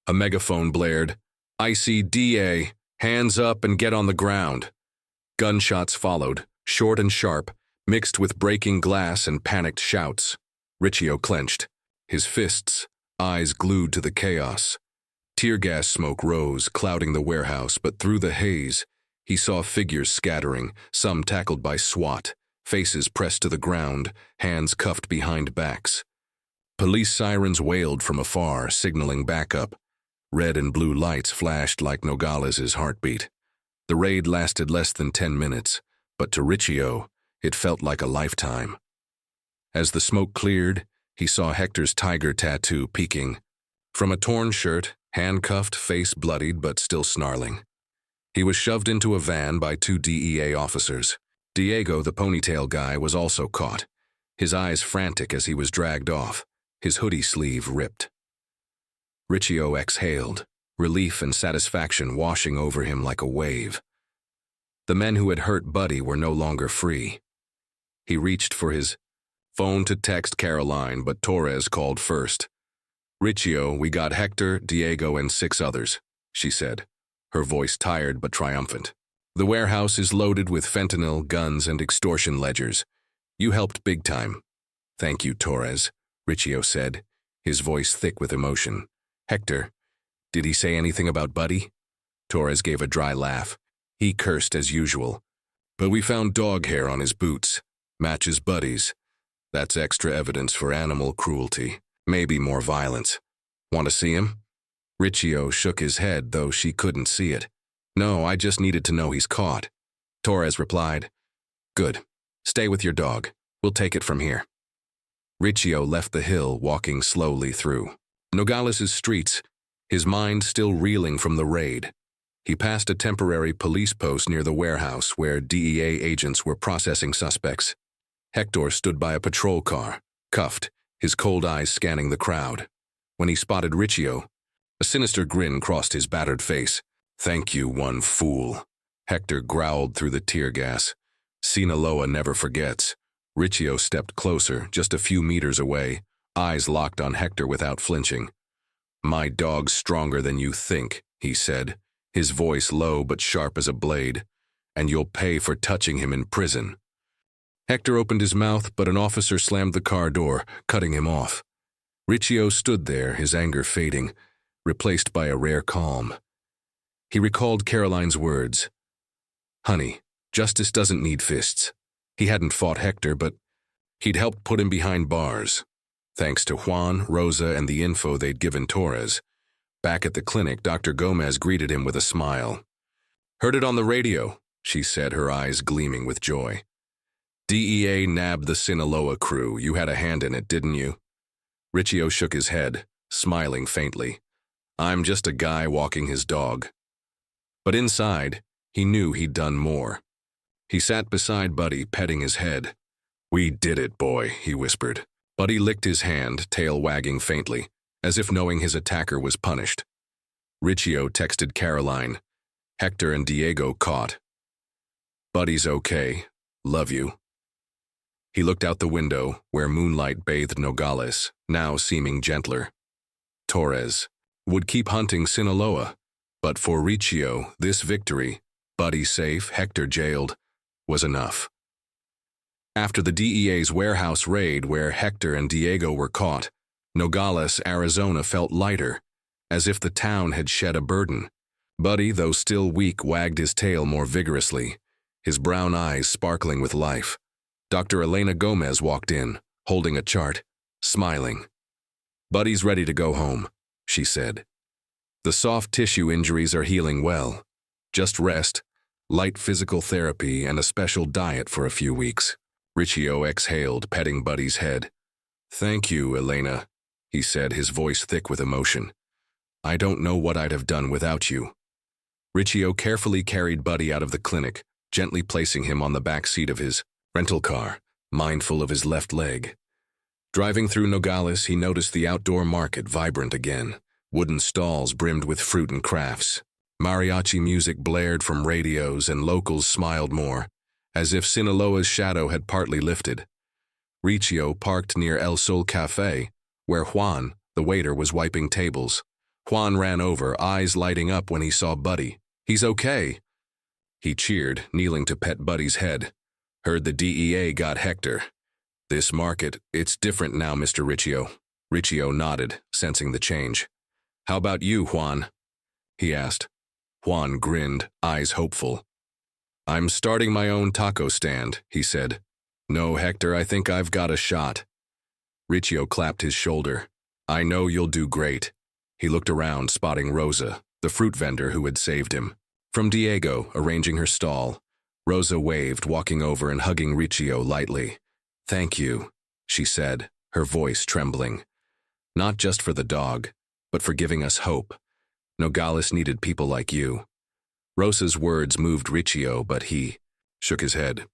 A megaphone blared, "ICDA, hands up and get on the ground." Gunshots followed, short and sharp, mixed with breaking glass and panicked shouts. Riccio clenched, his fists, eyes glued to the chaos. Tear gas smoke rose, clouding the warehouse, but through the haze, he saw figures scattering, some tackled by SWAT, faces pressed to the ground, hands cuffed behind backs. Police sirens wailed from afar, signaling backup. Red and blue lights flashed like Nogales' heartbeat. The raid lasted less than 10 minutes, but to Riccio, it felt like a lifetime. As the smoke cleared, he saw Hector's tiger tattoo peeking. From a torn shirt, handcuffed, face bloodied but still snarling. He was shoved into a van by 2 DEA officers. Diego, the ponytail guy, was also caught, his eyes frantic as he was dragged off, his hoodie sleeve ripped. Riccio exhaled, relief and satisfaction washing over him like a wave. The men who had hurt Buddy were no longer free. He reached for his phone to text Caroline, but Torres called first. "Riccio, we got Hector, Diego, and 6 others," she said, her voice tired but triumphant. "The warehouse is loaded with fentanyl, guns, and extortion ledgers. You helped big time." "Thank you, Torres," Riccio said, his voice thick with emotion. "Hector, Did he say anything about Buddy? Torres gave a dry laugh. He cursed as usual. But we found dog hair on his boots. Matches Buddy's. That's extra evidence for animal cruelty. Maybe more violence. Want to see him? Riccio shook his head, though she couldn't see it. No, I just needed to know he's caught. Torres replied. Good. Stay with your dog. We'll take it from here. Riccio left the hill, walking slowly through Nogales' streets, his mind still reeling from the raid. He passed a temporary police post near the warehouse where DEA agents were processing suspects. Hector stood by a patrol car, cuffed, his cold eyes scanning the crowd. When he spotted Riccio, a sinister grin crossed his battered face. Thank you, one fool. Hector growled through the tear gas. Sinaloa never forgets. Riccio stepped closer, just a few meters away, eyes locked on Hector without flinching. My dog's stronger than you think, he said, his voice low but sharp as a blade, and you'll pay for touching him in prison. Hector opened his mouth, but an officer slammed the car door, cutting him off. Riccio stood there, his anger fading, replaced by a rare calm. He recalled Caroline's words. Honey, justice doesn't need fists. He hadn't fought Hector, but he'd helped put him behind bars. Thanks to Juan, Rosa, and the info they'd given Torres. Back at the clinic, Dr. Gomez greeted him with a smile. Heard it on the radio, she said, her eyes gleaming with joy. DEA nabbed the Sinaloa crew. You had a hand in it, didn't you? Riccio shook his head, smiling faintly. I'm just a guy walking his dog. But inside, he knew he'd done more. He sat beside Buddy, petting his head. We did it, boy, he whispered. Buddy licked his hand, tail wagging faintly, as if knowing his attacker was punished. Riccio texted Caroline. Hector and Diego caught. Buddy's okay. Love you. He looked out the window, where moonlight bathed Nogales, now seeming gentler. Torres would keep hunting Sinaloa, but for Riccio, this victory, Buddy safe, Hector jailed, was enough. After the DEA's warehouse raid where Hector and Diego were caught, Nogales, Arizona felt lighter, as if the town had shed a burden. Buddy, though still weak, wagged his tail more vigorously, his brown eyes sparkling with life. Dr. Elena Gomez walked in, holding a chart, smiling. Buddy's ready to go home, she said. The soft tissue injuries are healing well. Just rest, light physical therapy, and a special diet for a few weeks. Riccio exhaled, petting Buddy's head. Thank you, Elena, he said, his voice thick with emotion. I don't know what I'd have done without you. Riccio carefully carried Buddy out of the clinic, gently placing him on the back seat of his rental car, mindful of his left leg. Driving through Nogales, he noticed the outdoor market vibrant again, wooden stalls brimmed with fruit and crafts. Mariachi music blared from radios and locals smiled more, as if Sinaloa's shadow had partly lifted. Riccio parked near El Sol Cafe, where Juan, the waiter, was wiping tables. Juan ran over, eyes lighting up when he saw Buddy. He's okay. He cheered, kneeling to pet Buddy's head. Heard the DEA got Hector. This market, it's different now, Mr. Riccio. Riccio nodded, sensing the change. How about you, Juan? He asked. Juan grinned, eyes hopeful. I'm starting my own taco stand, he said. No, Hector, I think I've got a shot. Riccio clapped his shoulder. I know you'll do great. He looked around, spotting Rosa, the fruit vendor who had saved him. From Diego, arranging her stall, Rosa waved, walking over and hugging Riccio lightly. Thank you, she said, her voice trembling. Not just for the dog, but for giving us hope. Nogales needed people like you. Rosa's words moved Riccio, but he shook his head.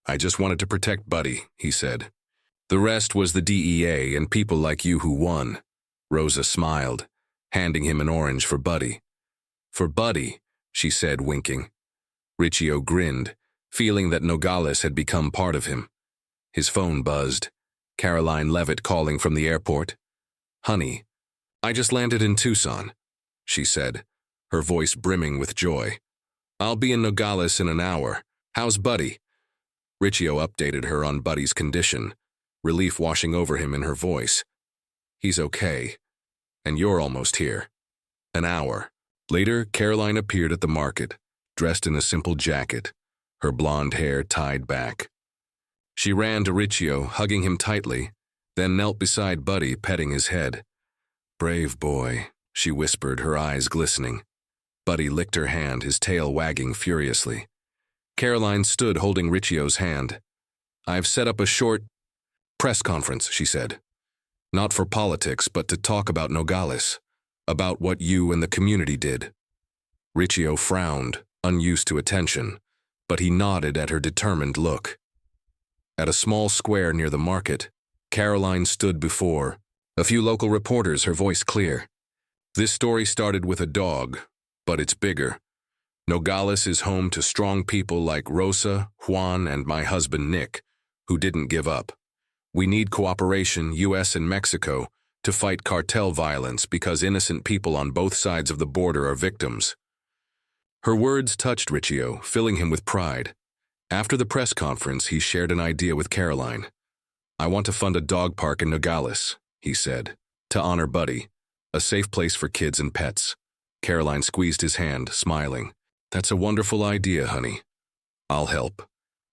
I just wanted to protect Buddy, he said. The rest was the DEA and people like you who won. Rosa smiled, handing him an orange for Buddy. For Buddy, she said, winking. Riccio grinned, feeling that Nogales had become part of him. His phone buzzed. Caroline Levitt calling from the airport. Honey, I just landed in Tucson, she said, her voice brimming with joy. I'll be in Nogales in an hour. How's Buddy? Riccio updated her on Buddy's condition, relief washing over him in her voice. He's okay, and you're almost here. An hour. Later, Caroline appeared at the market, dressed in a simple jacket, her blonde hair tied back. She ran to Riccio, hugging him tightly, then knelt beside Buddy, petting his head. "Brave boy," she whispered, her eyes glistening. Buddy licked her hand, his tail wagging furiously. Caroline stood holding Riccio's hand. "I've set up a short press conference," she said. "Not for politics, but to talk about Nogales, about what you and the community did." Riccio frowned, unused to attention, but he nodded at her determined look. At a small square near the market, Caroline stood before a few local reporters, her voice clear. "This story started with a dog, but it's bigger. Nogales is home to strong people like Rosa, Juan, and my husband Nick, who didn't give up. We need cooperation, US and Mexico, to fight cartel violence because innocent people on both sides of the border are victims." Her words touched Riccio, filling him with pride. After the press conference, he shared an idea with Caroline. "I want to fund a dog park in Nogales," he said, "to honor Buddy, a safe place for kids and pets." Caroline squeezed his hand, smiling. "That's a wonderful idea, honey. I'll help."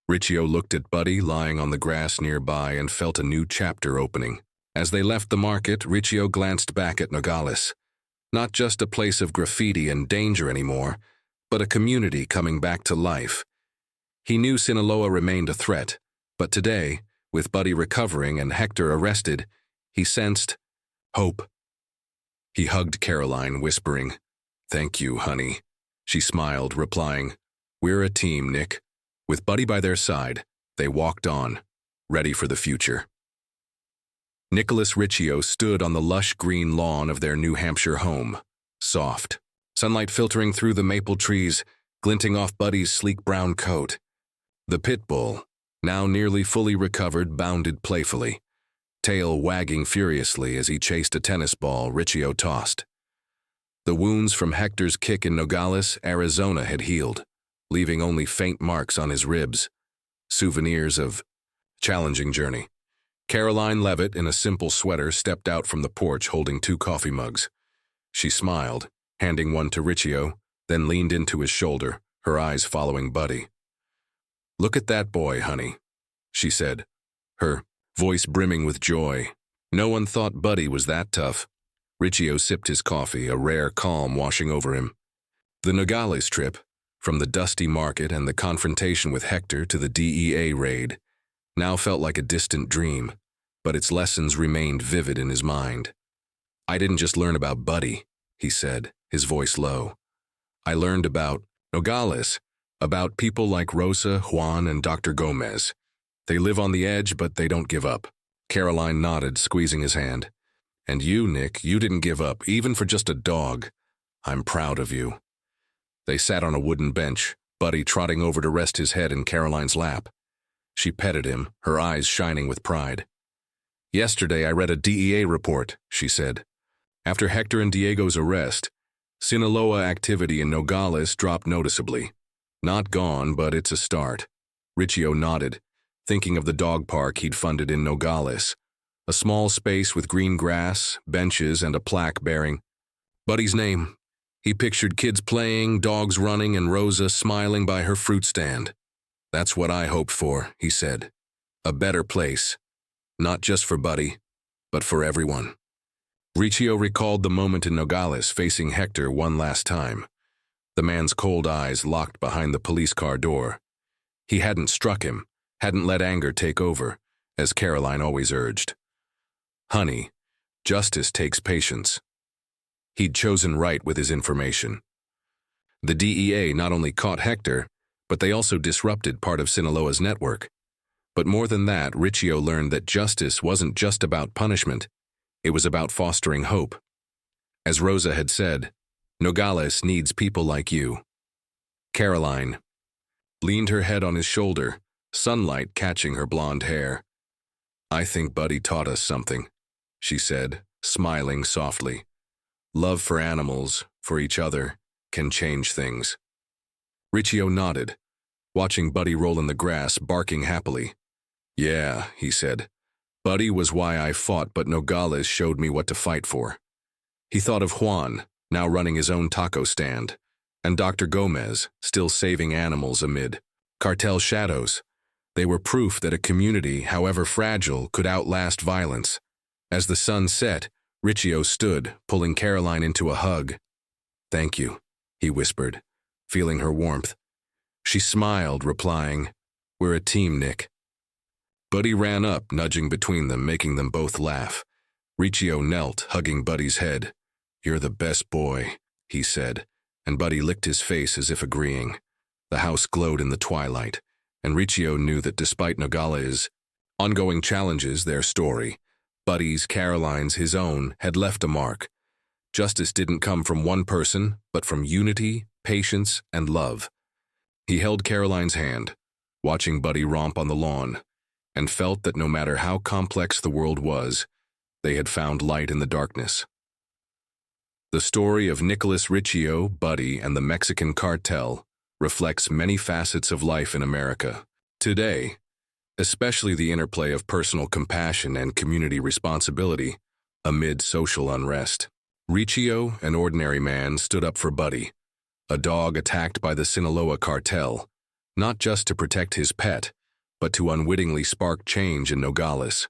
Riccio looked at Buddy lying on the grass nearby and felt a new chapter opening. As they left the market, Riccio glanced back at Nogales. Not just a place of graffiti and danger anymore, but a community coming back to life. He knew Sinaloa remained a threat, but today, with Buddy recovering and Hector arrested, he sensed hope. He hugged Caroline, whispering, "Thank you, honey." She smiled, replying, "We're a team, Nick." With Buddy by their side, they walked on, ready for the future. Nicholas Riccio stood on the lush green lawn of their New Hampshire home, soft, sunlight filtering through the maple trees, glinting off Buddy's sleek brown coat. The pit bull, now nearly fully recovered, bounded playfully, tail wagging furiously as he chased a tennis ball Riccio tossed. The wounds from Hector's kick in Nogales, Arizona had healed, leaving only faint marks on his ribs, souvenirs of challenging journey. Caroline Levitt, in a simple sweater, stepped out from the porch holding 2 coffee mugs. She smiled, handing one to Riccio, then leaned into his shoulder, her eyes following Buddy. "Look at that boy, honey," she said, her voice brimming with joy. No one thought Buddy was that tough. Riccio sipped his coffee, a rare calm washing over him. The Nogales trip, from the dusty market and the confrontation with Hector to the DEA raid, now felt like a distant dream, but its lessons remained vivid in his mind. "I didn't just learn about Buddy," he said, his voice low. "I learned about Nogales, about people like Rosa, Juan, and Dr. Gomez. They live on the edge, but they don't give up." Caroline nodded, squeezing his hand. "And you, Nick, you didn't give up, even for just a dog. I'm proud of you." They sat on a wooden bench, Buddy trotting over to rest his head in Caroline's lap. She petted him, her eyes shining with pride. "Yesterday I read a DEA report," she said. "After Hector and Diego's arrest, Sinaloa activity in Nogales dropped noticeably. Not gone, but it's a start." Riccio nodded, thinking of the dog park he'd funded in Nogales. A small space with green grass, benches, and a plaque bearing Buddy's name. He pictured kids playing, dogs running, and Rosa smiling by her fruit stand. "That's what I hoped for," he said. "A better place. Not just for Buddy, but for everyone." Riccio recalled the moment in Nogales facing Hector one last time. The man's cold eyes locked behind the police car door. He hadn't struck him, hadn't let anger take over, as Caroline always urged. "Honey, justice takes patience." He'd chosen right with his information. The DEA not only caught Hector, but they also disrupted part of Sinaloa's network. But more than that, Riccio learned that justice wasn't just about punishment. It was about fostering hope. As Rosa had said, Nogales needs people like you. Caroline leaned her head on his shoulder, sunlight catching her blonde hair. "I think Buddy taught us something," she said, smiling softly. "Love for animals, for each other, can change things." Riccio nodded, watching Buddy roll in the grass, barking happily. "Yeah," he said. "Buddy was why I fought, but Nogales showed me what to fight for." He thought of Juan, now running his own taco stand, and Dr. Gomez, still saving animals amid cartel shadows. They were proof that a community, however fragile, could outlast violence. As the sun set, Riccio stood, pulling Caroline into a hug. "Thank you," he whispered, feeling her warmth. She smiled, replying, "We're a team, Nick." Buddy ran up, nudging between them, making them both laugh. Riccio knelt, hugging Buddy's head. "You're the best boy," he said, and Buddy licked his face as if agreeing. The house glowed in the twilight, and Riccio knew that despite Nogala's ongoing challenges, their story, Buddy's, Caroline's, his own, had left a mark. Justice didn't come from one person, but from unity, patience, and love. He held Caroline's hand, watching Buddy romp on the lawn, and felt that no matter how complex the world was, they had found light in the darkness. The story of Nicholas Riccio, Buddy, and the Mexican cartel reflects many facets of life in America today, especially the interplay of personal compassion and community responsibility amid social unrest. Riccio, an ordinary man, stood up for Buddy, a dog attacked by the Sinaloa cartel, not just to protect his pet, but to unwittingly spark change in Nogales.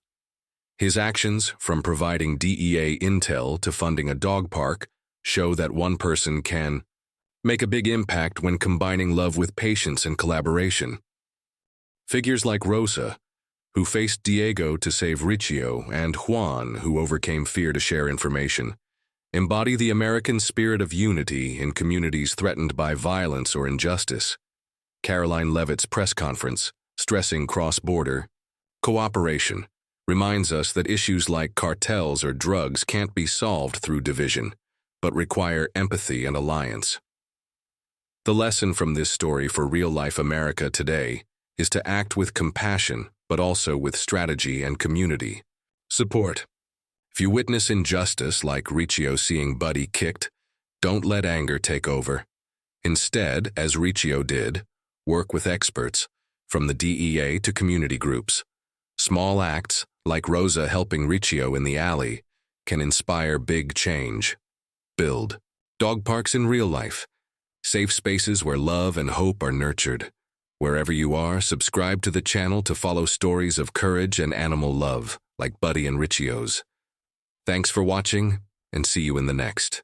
His actions, from providing DEA intel to funding a dog park, show that one person can make a big impact when combining love with patience and collaboration. Figures like Rosa, who faced Diego to save Riccio, and Juan, who overcame fear to share information, embody the American spirit of unity in communities threatened by violence or injustice. Caroline Levitt's press conference, stressing cross-border cooperation, reminds us that issues like cartels or drugs can't be solved through division, but require empathy and alliance. The lesson from this story for real-life America today is to act with compassion, but also with strategy and community support. If you witness injustice like Riccio seeing Buddy kicked, don't let anger take over. Instead, as Riccio did, work with experts, from the DEA to community groups. Small acts, like Rosa helping Riccio in the alley, can inspire big change. Build dog parks in real life, safe spaces where love and hope are nurtured. Wherever you are, subscribe to the channel to follow stories of courage and animal love, like Buddy and Riccio's. Thanks for watching, and see you in the next.